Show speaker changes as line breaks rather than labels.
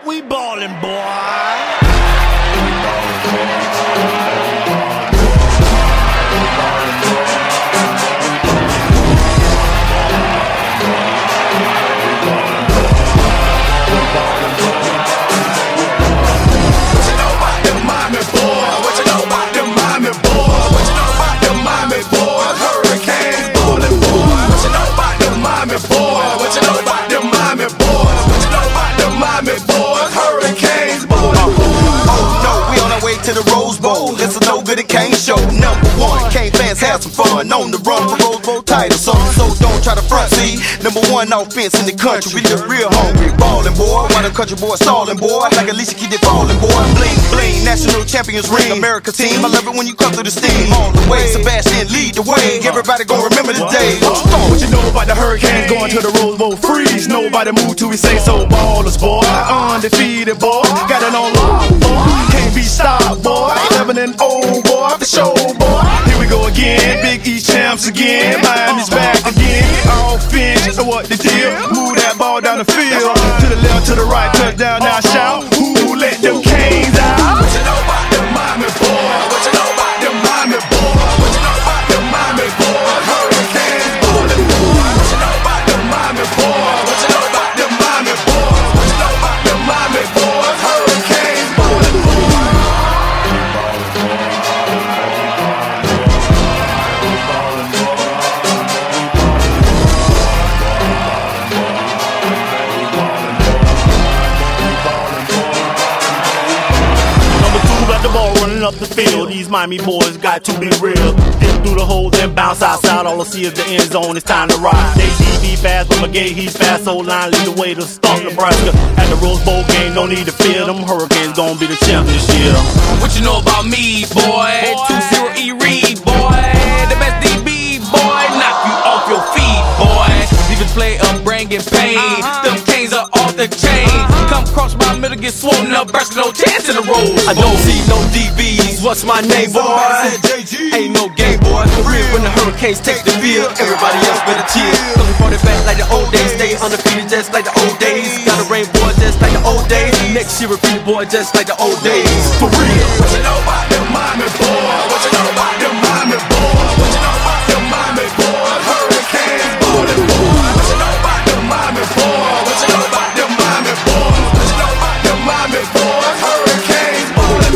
We ballin', boy.
To the Rose Bowl, it's a no good it can't show. #1, Kane fans have some fun on the run for Rose Bowl title. So don't try to front. See, #1 offense in the country. We the real hungry, ballin' boy. Why the country boy stallin' boy? Like at least you keep it fallin' boy. Bling bling, national champions ring, America team. I love it when you come through the steam. All the way, Sebastian lead the way. Everybody gon' remember the day.
What you know about the Hurricanes going to the Rose Bowl? Freeze, nobody move till we say so. Ballers boy, undefeated boy, got it on lock boy. Can't be stopped boy, 11-0 boy, for show boy. Here we go again, Big East champs again. Miami's back again, offense. So what the deal? Move that ball down the field, to the left, to the right, touchdown. Now shout, who let them Canes out? What you know about them Miami boys? What you know about them Miami boys? What you know about them Miami boys? Hurricanes ballin' boys. What you know about them Miami boys? What you know about them Miami boys? What you know about them Miami boys? Hurricanes ballin' boys.
Up the field, these Miami boys got to be real. Dip through the holes and bounce outside. All I see is the end zone. It's time to ride. JCB fast, but my gate he's fast. So line lead the way to start Nebraska. At the Rose Bowl game, no need to fear. Them Hurricanes gon' be the champ this year.
What you know about me, boy? 2-0 E Reed, boy. The best DB, boy. Knock you off your feet, boy. Leave it play up, bringing pain. Them Canes are off the chain. Come cross my middle, get swollen up, burst no chance in the road.
I don't see no DBs. What's my name, boy? Ain't no game, boy. For real, when the Hurricanes take the field, everybody else better cheer. Looking for it back like the old days. Stay undefeated just like the old days. Gotta rain, boy, just like the old days. Next year, repeat, boy, just like the old days. For real.